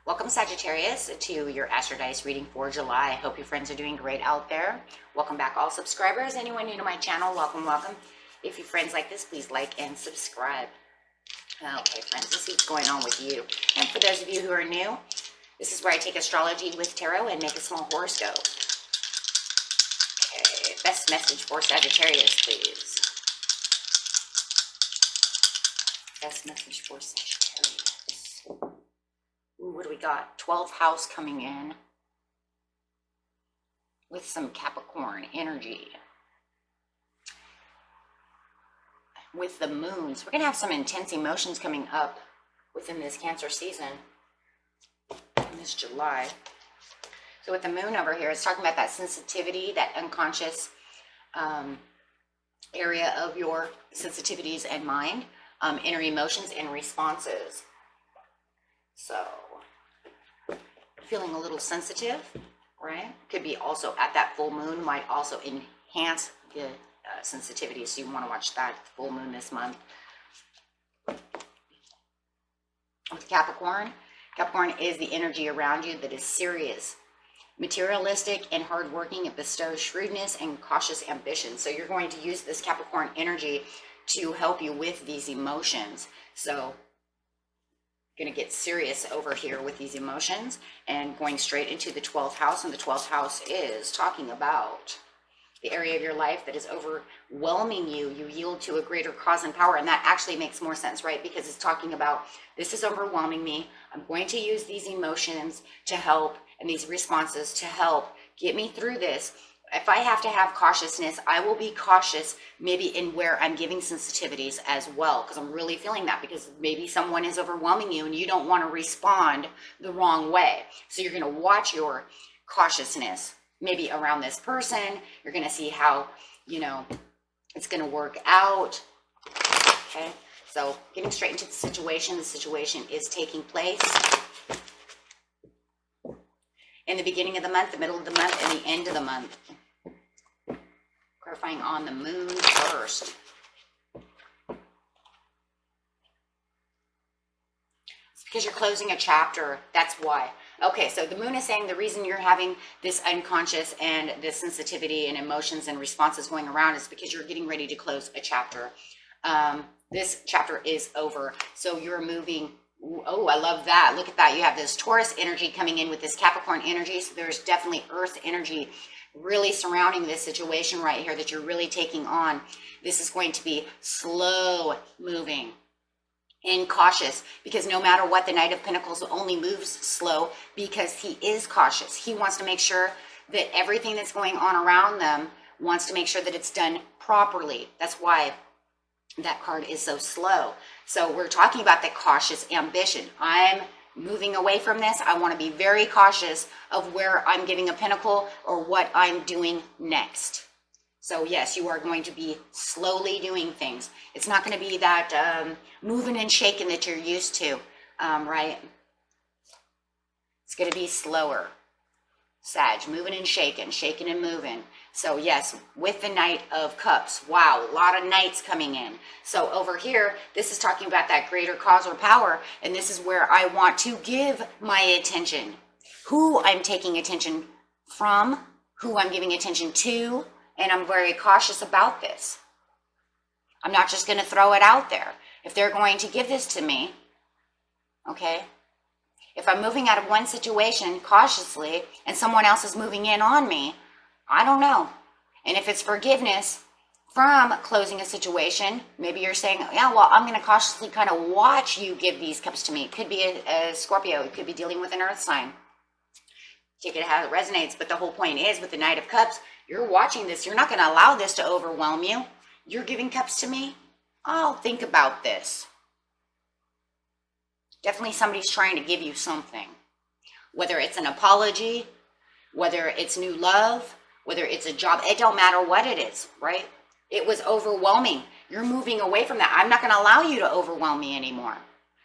Welcome, Sagittarius, to your Astrodice reading for July. I hope your friends are doing great out there. Welcome back, all subscribers. Anyone new to my channel, welcome, welcome. If your friends like this, please like and subscribe. Okay, friends, let's see what's going on with you. And for those of you who are new, this is where I take astrology with tarot and make a small horoscope. Okay, best message for Sagittarius, please. Best message for Sagittarius. Ooh, what do we got? 12th house coming in with some Capricorn energy. With the moons, we're going to have some intense emotions coming up within this Cancer season, in this July. So with the moon over here, it's talking about that sensitivity, that unconscious area of your sensitivities and mind, inner emotions and responses. So feeling a little sensitive, right? Could be also at that full moon, might also enhance the sensitivity, so you want to watch that full moon this month. With Capricorn, Capricorn is the energy around you that is serious, materialistic, and hardworking. It bestows shrewdness and cautious ambition. So you're going to use this Capricorn energy to help you with these emotions. So going to get serious over here with these emotions and going straight into the 12th house. And the 12th house is talking about the area of your life that is overwhelming you. You yield to a greater cause and power. And that actually makes more sense, right? Because it's talking about, this is overwhelming me. I'm going to use these emotions to help, and these responses to help get me through this. If I have to have cautiousness, I will be cautious maybe in where I'm giving sensitivities as well, because I'm really feeling that, because maybe someone is overwhelming you and you don't want to respond the wrong way. So you're going to watch your cautiousness maybe around this person. You're going to see how, you know, it's going to work out. Okay, so getting straight into the situation is taking place in the beginning of the month, the middle of the month, and the end of the month. Clarifying on the moon first. It's because you're closing a chapter. That's why. Okay, so the moon is saying the reason you're having this unconscious and this sensitivity and emotions and responses going around is because you're getting ready to close a chapter. This chapter is over. So you're moving. Oh, I love that. Look at that. You have this Taurus energy coming in with this Capricorn energy. So there's definitely Earth energy really surrounding this situation right here that you're really taking on. This is going to be slow moving and cautious, because no matter what, the Knight of Pentacles only moves slow because he is cautious. He wants to make sure that everything that's going on around them wants to make sure that it's done properly. That's why that card is so slow. So we're talking about the cautious ambition. I'm moving away from this. I want to be very cautious of where I'm giving a pentacle or what I'm doing next. So yes, you are going to be slowly doing things. It's not going to be that moving and shaking that you're used to, right? It's going to be slower. Sag, moving and shaking, shaking and moving. So yes, with the Knight of Cups, wow, a lot of knights coming in. So over here, this is talking about that greater cause or power, and this is where I want to give my attention. Who I'm taking attention from, who I'm giving attention to, and I'm very cautious about this. I'm not just going to throw it out there. If they're going to give this to me, okay, if I'm moving out of one situation cautiously and someone else is moving in on me, I don't know. And if it's forgiveness from closing a situation, maybe you're saying, yeah, well, I'm going to cautiously kind of watch you give these cups to me. It could be a Scorpio. It could be dealing with an earth sign. Take it how it resonates. But the whole point is, with the Knight of Cups, you're watching this. You're not going to allow this to overwhelm you. You're giving cups to me. I'll think about this. Definitely somebody's trying to give you something. Whether it's an apology, whether it's new love, whether it's a job, it don't matter what it is, right? It was overwhelming. You're moving away from that. I'm not going to allow you to overwhelm me anymore.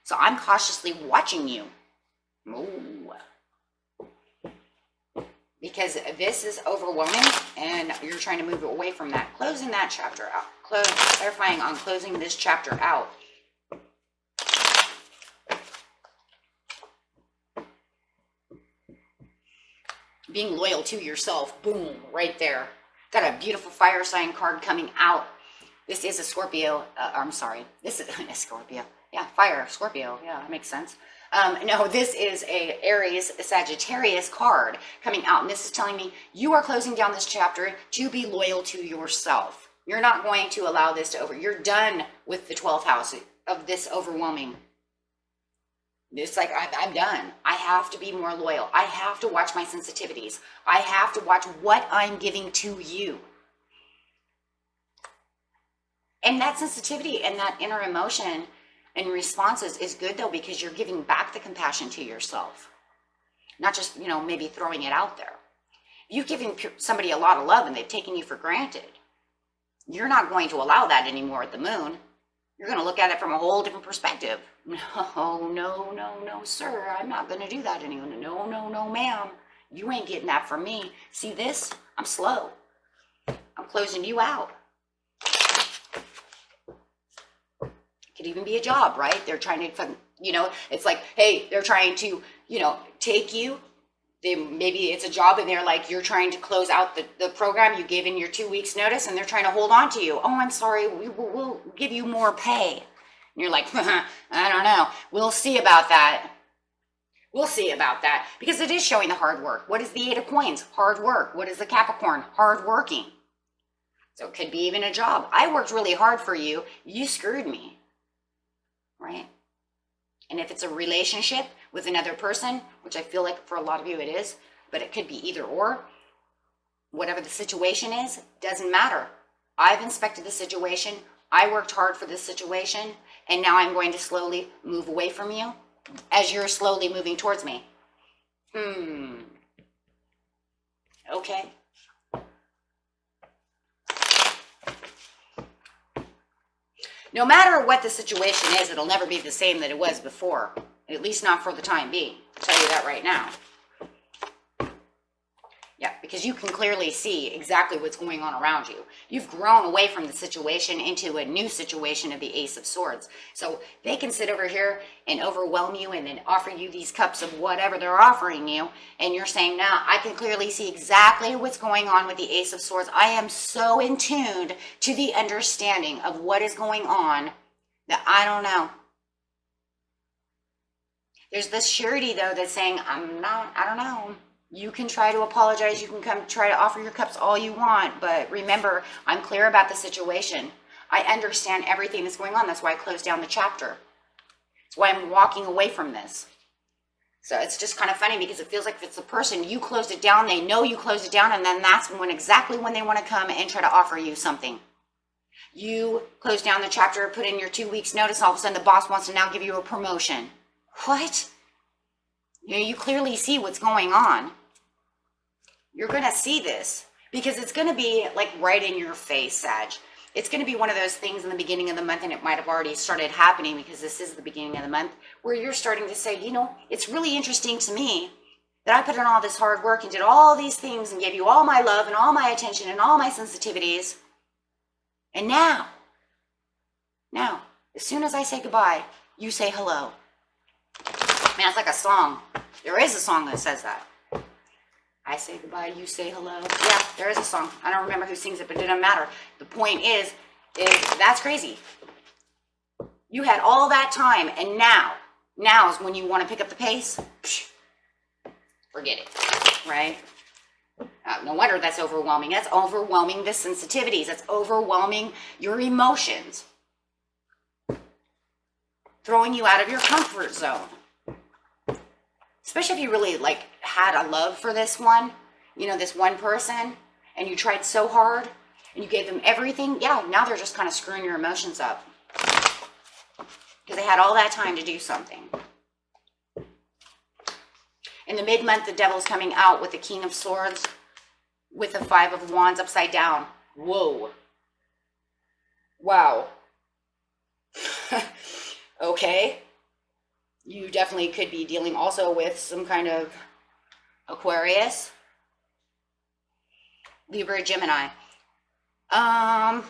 So I'm cautiously watching you. Ooh. Because this is overwhelming and you're trying to move away from that. Closing that chapter out. Clarifying on closing this chapter out. being loyal to yourself. Boom, right there. Got a beautiful fire sign card coming out. This is a Scorpio. I'm sorry. This is a Scorpio. Yeah, fire, Scorpio. Yeah, that makes sense. No, this is a Aries Sagittarius card coming out. And this is telling me you are closing down this chapter to be loyal to yourself. You're not going to allow this to you're done with the 12th house of this overwhelming. It's like, I'm done. I have to be more loyal. I have to watch my sensitivities. I have to watch what I'm giving to you. And that sensitivity and that inner emotion and responses is good though, because you're giving back the compassion to yourself. Not just, maybe throwing it out there. If you've given somebody a lot of love and they've taken you for granted, you're not going to allow that anymore at the moon. You're going to look at it from a whole different perspective. No, sir. I'm not going to do that anymore. No, ma'am. You ain't getting that from me. See this? I'm slow. I'm closing you out. Could even be a job, right? They're trying to, it's like, hey, they're trying to, take you. Maybe it's a job and they're like, you're trying to close out the program. You gave in your 2 weeks notice and they're trying to hold on to you. Oh, I'm sorry. We'll give you more pay. And you're like, I don't know. We'll see about that. We'll see about that, because it is showing the hard work. What is the 8 of coins? Hard work. What is the Capricorn? Hard working. So it could be even a job. I worked really hard for you. You screwed me. Right? And if it's a relationship with another person, which I feel like for a lot of you it is, but it could be either or, whatever the situation is, doesn't matter. I've inspected the situation. I worked hard for this situation. And now I'm going to slowly move away from you as you're slowly moving towards me. Okay. No matter what the situation is, it'll never be the same that it was before. At least not for the time being. I'll tell you that right now. Yeah, because you can clearly see exactly what's going on around you. You've grown away from the situation into a new situation of the Ace of Swords. So they can sit over here and overwhelm you and then offer you these cups of whatever they're offering you. And you're saying, no, I can clearly see exactly what's going on with the Ace of Swords. I am so in tune to the understanding of what is going on that I don't know. There's this surety, though, that's saying, I don't know. You can try to apologize. You can come try to offer your cups all you want. But remember, I'm clear about the situation. I understand everything that's going on. That's why I closed down the chapter. That's why I'm walking away from this. So it's just kind of funny, because it feels like if it's the person, you closed it down, they know you closed it down, and then that's exactly when they want to come and try to offer you something. You closed down the chapter, put in your 2 weeks notice, all of a sudden the boss wants to now give you a promotion. What? You clearly see what's going on. You're going to see this, because it's going to be like right in your face, Sag. It's going to be one of those things in the beginning of the month, and it might have already started happening because this is the beginning of the month, where you're starting to say, it's really interesting to me that I put in all this hard work and did all these things and gave you all my love and all my attention and all my sensitivities. And now, as soon as I say goodbye, you say hello. Man, it's like a song. There is a song that says that. I say goodbye, you say hello. Yeah, there is a song. I don't remember who sings it, but it doesn't matter. The point is that's crazy. You had all that time, and now is when you want to pick up the pace. Forget it, right? No wonder that's overwhelming. That's overwhelming the sensitivities. That's overwhelming your emotions. Throwing you out of your comfort zone. Especially if you really had a love for this one, this one person, and you tried so hard and you gave them everything. Yeah, now they're just kind of screwing your emotions up because they had all that time to do something. In the mid-month, the devil's coming out with the King of Swords with the 5 of Wands upside down. Whoa. Wow. Okay. You definitely could be dealing also with some kind of Aquarius, Libra, Gemini. Wow.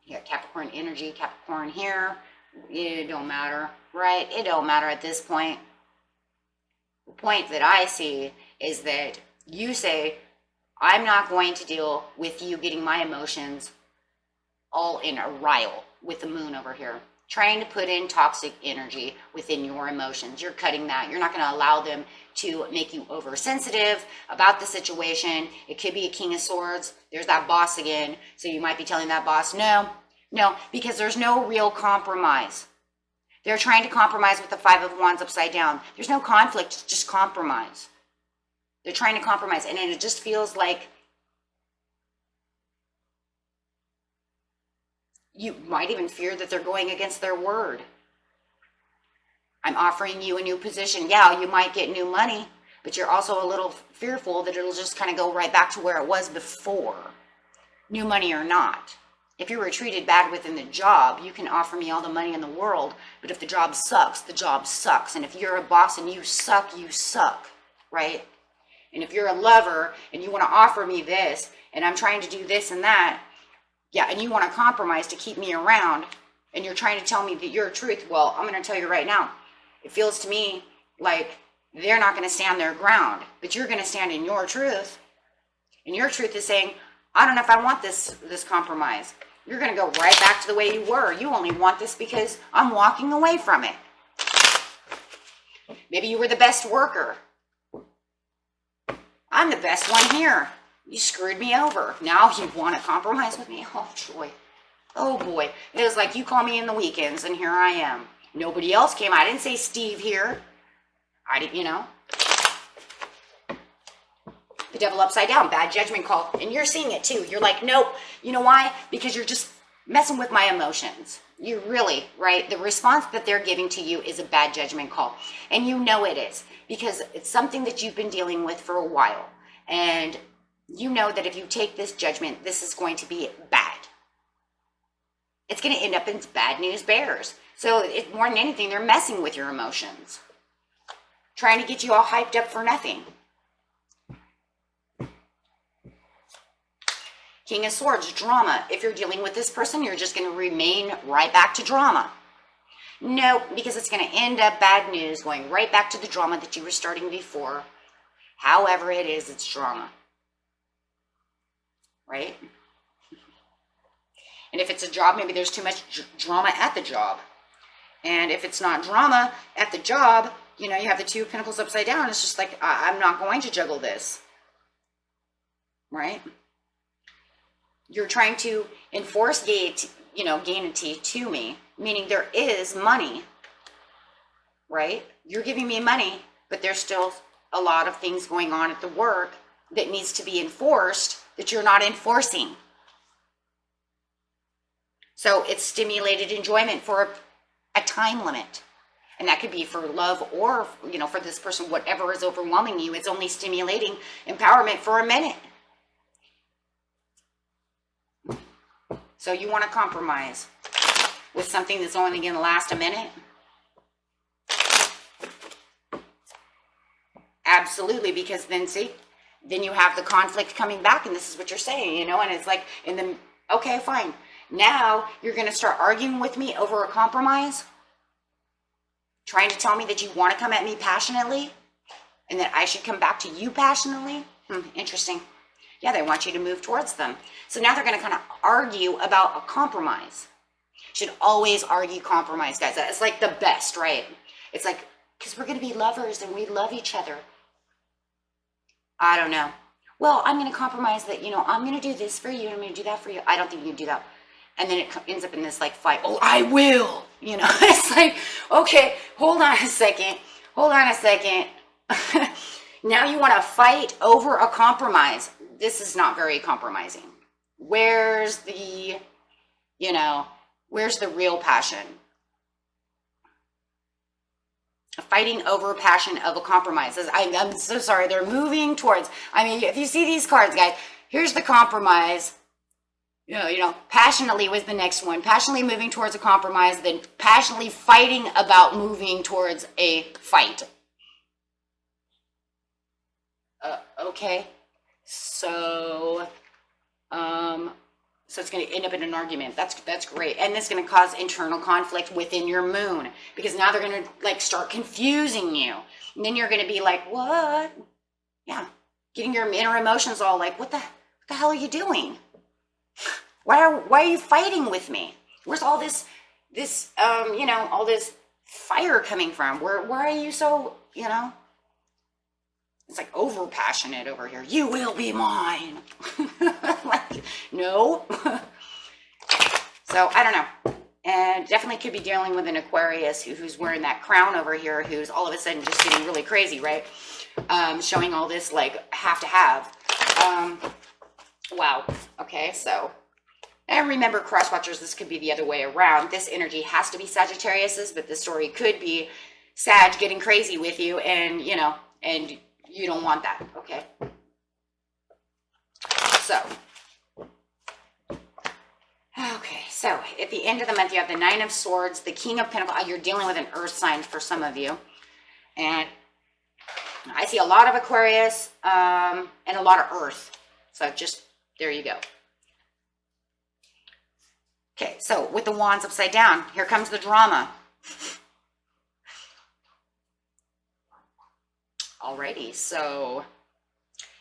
You got Capricorn energy, Capricorn here. It don't matter, right? It don't matter at this point. The point that I see is that you say, I'm not going to deal with you getting my emotions all in a rile with the moon over here. Trying to put in toxic energy within your emotions. You're cutting that. You're not going to allow them to make you oversensitive about the situation. It could be a King of Swords. There's that boss again. So you might be telling that boss, no, because there's no real compromise. They're trying to compromise with the Five of Wands upside down. There's no conflict, it's just compromise. They're trying to compromise, and it just feels like you might even fear that they're going against their word. I'm offering you a new position. Yeah, you might get new money, but you're also a little fearful that it'll just kind of go right back to where it was before, new money or not. If you were treated bad within the job, you can offer me all the money in the world, but if the job sucks, the job sucks. And if you're a boss and you suck, right? And if you're a lover and you want to offer me this, and I'm trying to do this and that, yeah, and you want to compromise to keep me around, and you're trying to tell me that you're truth, well, I'm going to tell you right now, it feels to me like they're not going to stand their ground, but you're going to stand in your truth. And your truth is saying, I don't know if I want this compromise. You're going to go right back to the way you were. You only want this because I'm walking away from it. Maybe you were the best worker. I'm the best one here. You screwed me over. Now you want to compromise with me? Oh, joy. Oh, boy. It was like you call me in the weekends, and here I am. Nobody else came. I didn't say Steve here. I didn't, The Devil upside down, bad judgment call. And you're seeing it too. You're like, nope. You know why? Because you're just messing with my emotions. You really, right? The response that they're giving to you is a bad judgment call. And you know it is. Because it's something that you've been dealing with for a while. And you know that if you take this judgment, this is going to be bad. It's going to end up in bad news bears. So more than anything, they're messing with your emotions. Trying to get you all hyped up for nothing. King of Swords, drama. If you're dealing with this person, you're just going to remain right back to drama. No, because it's going to end up bad news, going right back to the drama that you were starting before. However it is, it's drama. Right? And if it's a job, maybe there's too much drama at the job. And if it's not drama at the job, you have the Two of Pentacles upside down. It's just like, I'm not going to juggle this. Right? You're trying to enforce gainty to me, meaning there is money, right? You're giving me money, but there's still a lot of things going on at the work that needs to be enforced that you're not enforcing. So it's stimulated enjoyment for a time limit. And that could be for love or, for this person, whatever is overwhelming you. It's only stimulating empowerment for a minute. So you want to compromise with something that's only going to last a minute? Absolutely, because then you have the conflict coming back, and this is what you're saying, and it's like, okay, fine. Now you're going to start arguing with me over a compromise, trying to tell me that you want to come at me passionately, and that I should come back to you passionately? Interesting. Yeah, they want you to move towards them. So now they're going to kind of argue about a compromise. Should always argue compromise, guys. It's like the best, right? It's like, because we're going to be lovers and we love each other. I don't know. Well, I'm going to compromise that, I'm going to do this for you and I'm going to do that for you. I don't think you can do that. And then it ends up in this like fight. Oh, I will. It's like, okay, hold on a second. Now you want to fight over a compromise. This is not very compromising. Where's the real passion? Fighting over passion of a compromise. I'm so sorry. They're moving towards, if you see these cards, guys, here's the compromise. Passionately was the next one. Passionately moving towards a compromise, then passionately fighting about moving towards a fight. Okay. So, So it's going to end up in an argument. That's great. And it's going to cause internal conflict within your moon, because now they're going to like start confusing you. And then you're going to be like, what? Yeah. Getting your inner emotions all like, what the hell are you doing? Why are you fighting with me? Where's all this all this fire coming from? Where are you so, it's like over passionate over here. You will be mine. Like, no. So I don't know. And definitely could be dealing with an Aquarius who's wearing that crown over here, who's all of a sudden just getting really crazy, right? Showing all this like have to have. Wow. Okay, so, and remember, cross watchers, this could be the other way around. This energy has to be Sagittarius's, but the story could be Sag getting crazy with you, and and you don't want that. Okay. So at the end of the month, you have the Nine of Swords, the King of Pentacles. You're dealing with an earth sign for some of you. And I see a lot of Aquarius and a lot of earth. So just, there you go. Okay, so with the wands upside down, here comes the drama. Alrighty, so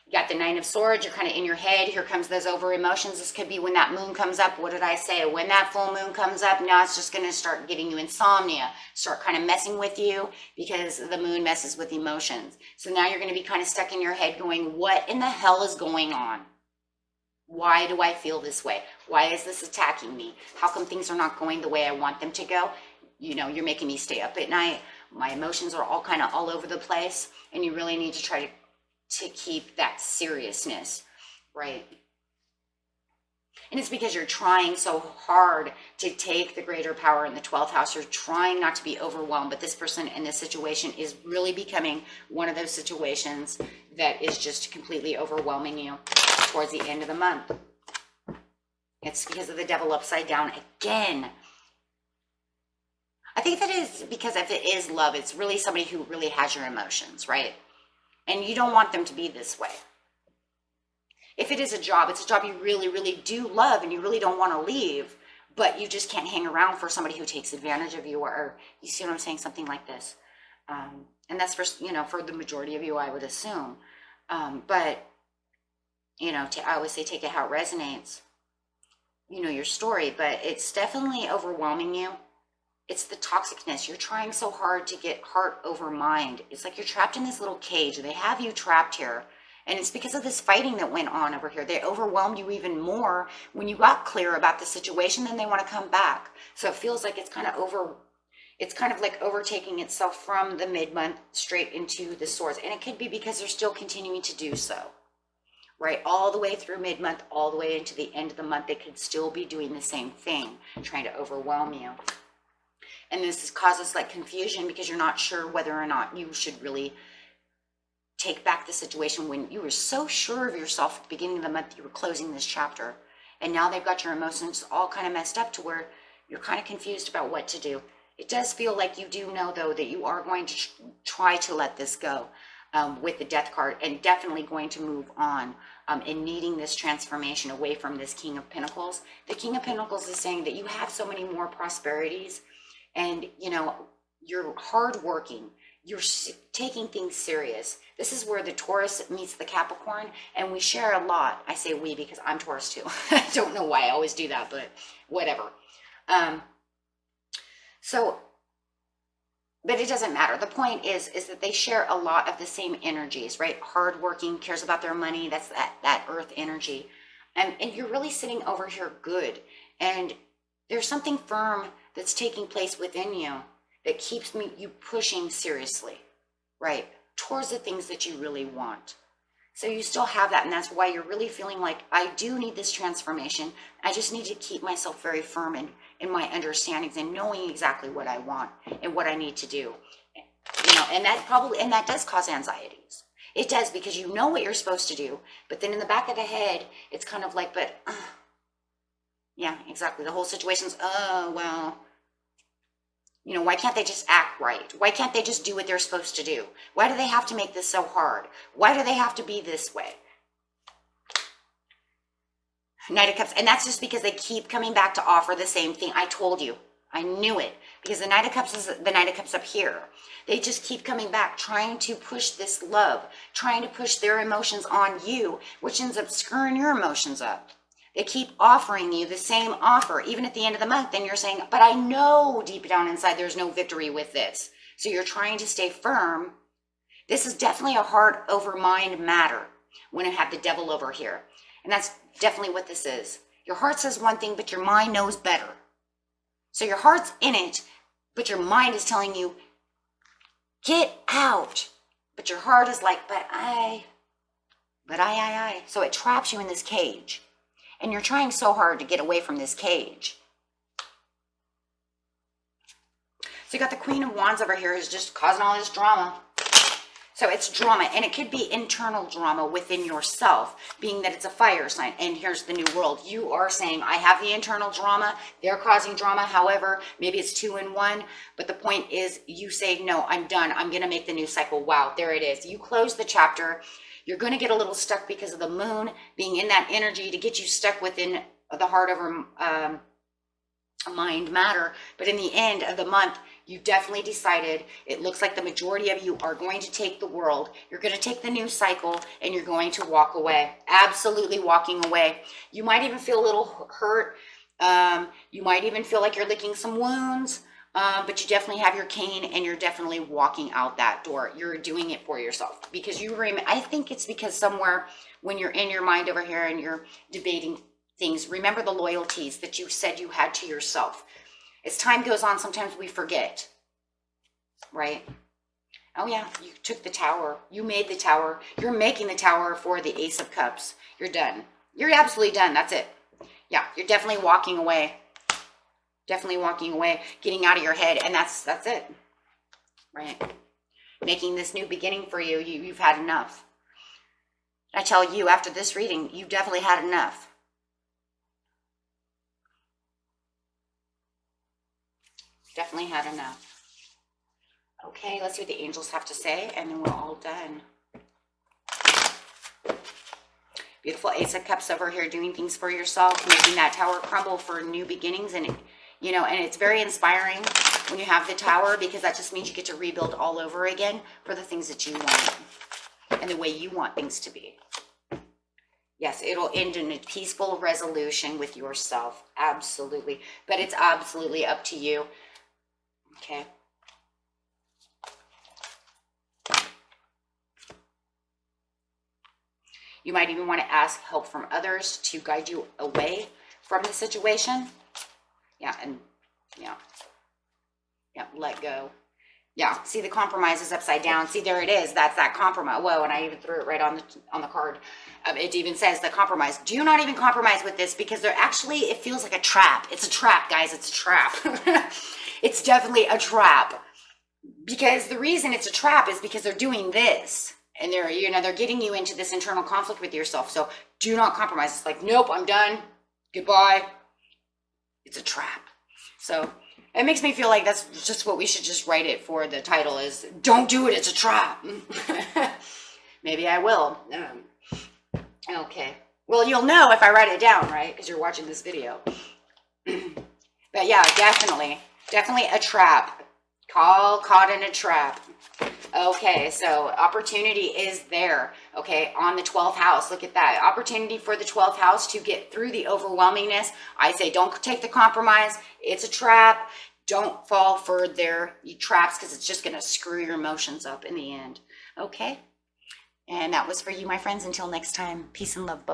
you got the Nine of Swords, you're kind of in your head. Here comes those over emotions. This could be when that moon comes up. What did I say? When that full moon comes up, now it's just going to start getting you insomnia, start kind of messing with you, because the moon messes with emotions. So now you're going to be kind of stuck in your head going, what in the hell is going on? Why do I feel this way? Why is this attacking me? How come things are not going the way I want them to go? You're making me stay up at night. My emotions are all kind of all over the place, and you really need to try to keep that seriousness, right? And it's because you're trying so hard to take the greater power in the 12th house. You're trying not to be overwhelmed, but this person in this situation is really becoming one of those situations that is just completely overwhelming you towards the end of the month. It's because of the Devil upside down again. I think that is because if it is love, it's really somebody who really has your emotions, right? And you don't want them to be this way. If it is a job, it's a job you really, really do love and you really don't want to leave, but you just can't hang around for somebody who takes advantage of you, or you see what I'm saying? Something like this. And that's for, for the majority of you, I would assume. But, I always say take it how it resonates. Your story, but it's definitely overwhelming you. It's the toxicness. You're trying so hard to get heart over mind. It's like you're trapped in this little cage. They have you trapped here. And it's because of this fighting that went on over here. They overwhelmed you even more when you got clear about the situation, then they want to come back. So it feels like it's kind of like overtaking itself from the mid-month straight into the swords. And it could be because they're still continuing to do so. Right? All the way through mid-month, all the way into the end of the month, they could still be doing the same thing, trying to overwhelm you. And this causes like confusion because you're not sure whether or not you should really take back the situation when you were so sure of yourself at the beginning of the month you were closing this chapter. And now they've got your emotions all kind of messed up to where you're kind of confused about what to do. It does feel like you do know, though, that you are going to try to let this go with the Death card, and definitely going to move on in needing this transformation away from this King of Pentacles. The King of Pentacles is saying that you have so many more prosperities. And, you're hardworking. You're taking things serious. This is where the Taurus meets the Capricorn, and we share a lot. I say we because I'm Taurus too. I don't know why I always do that, but whatever. But it doesn't matter. The point is that they share a lot of the same energies, right? Hardworking, cares about their money. That's that earth energy. And you're really sitting over here good. And there's something firm that's taking place within you that keeps you pushing seriously, right, towards the things that you really want. So you still have that, and that's why you're really feeling like, I do need this transformation. I just need to keep myself very firm in my understandings and knowing exactly what I want and what I need to do. And that does cause anxieties. It does, because you know what you're supposed to do, but then in the back of the head, it's kind of like, yeah, exactly. The whole situation's, why can't they just act right? Why can't they just do what they're supposed to do? Why do they have to make this so hard? Why do they have to be this way? Knight of Cups. And that's just because they keep coming back to offer the same thing. I told you. I knew it. Because the Knight of Cups is the Knight of Cups up here. They just keep coming back, trying to push this love, trying to push their emotions on you, which ends up screwing your emotions up. They keep offering you the same offer, even at the end of the month. And you're saying, but I know deep down inside there's no victory with this. So you're trying to stay firm. This is definitely a heart over mind matter when I have the devil over here. And that's definitely what this is. Your heart says one thing, but your mind knows better. So your heart's in it, but your mind is telling you, get out. But your heart is like, but I. So it traps you in this cage. And you're trying so hard to get away from this cage. So you got the Queen of Wands over here who's just causing all this drama. So it's drama, and it could be internal drama within yourself, being that it's a fire sign. And here's the New World. You are saying, I have the internal drama. They're causing drama. However, maybe it's 2 in 1. But the point is, you say, no, I'm done. I'm going to make the new cycle. Wow, there it is. You close the chapter. You're going to get a little stuck because of the moon being in that energy to get you stuck within the heart over mind matter. But in the end of the month, you definitely decided, it looks like the majority of you are going to take the world. You're going to take the new cycle and you're going to walk away. Absolutely walking away. You might even feel a little hurt. You might even feel like you're licking some wounds. But you definitely have your cane and you're definitely walking out that door. You're doing it for yourself because I think it's because somewhere when you're in your mind over here and you're debating things, remember the loyalties that you said you had to yourself. As time goes on, sometimes we forget, right? Oh yeah, you took the tower. You made the tower. You're making the tower for the Ace of Cups. You're done. You're absolutely done. That's it. Yeah, you're definitely walking away. Definitely walking away, getting out of your head, and that's it, right? Making this new beginning for you. You've had enough. I tell you, after this reading, you definitely had enough. Definitely had enough. Okay, let's see what the angels have to say, and then we're all done. Beautiful Ace of Cups over here, doing things for yourself, making that tower crumble for new beginnings, and you know, and it's very inspiring when you have the tower because that just means you get to rebuild all over again for the things that you want and the way you want things to be. Yes, it'll end in a peaceful resolution with yourself. Absolutely. But it's absolutely up to you. Okay. You might even want to ask help from others to guide you away from the situation. Yeah, and yeah, let go. Yeah, see the compromise is upside down. See, there it is. That's that compromise. Whoa, and I even threw it right on the card. It even says the compromise. Do not even compromise with this because they're actually, it feels like a trap. It's a trap, guys. It's a trap. It's definitely a trap. Because the reason it's a trap is because they're doing this. And they're getting you into this internal conflict with yourself. So do not compromise. It's like, nope, I'm done. Goodbye. It's a trap. So it makes me feel like that's just what we should just write it for. The title is, don't do it, it's a trap. Maybe I will. Okay. Well, you'll know if I write it down, right? Because you're watching this video. But yeah, definitely a trap. Caught in a trap. Okay, so opportunity is there, okay, on the 12th house. Look at that. Opportunity for the 12th house to get through the overwhelmingness. I say don't take the compromise. It's a trap. Don't fall for their traps because it's just going to screw your emotions up in the end. Okay? And that was for you, my friends. Until next time, peace and love.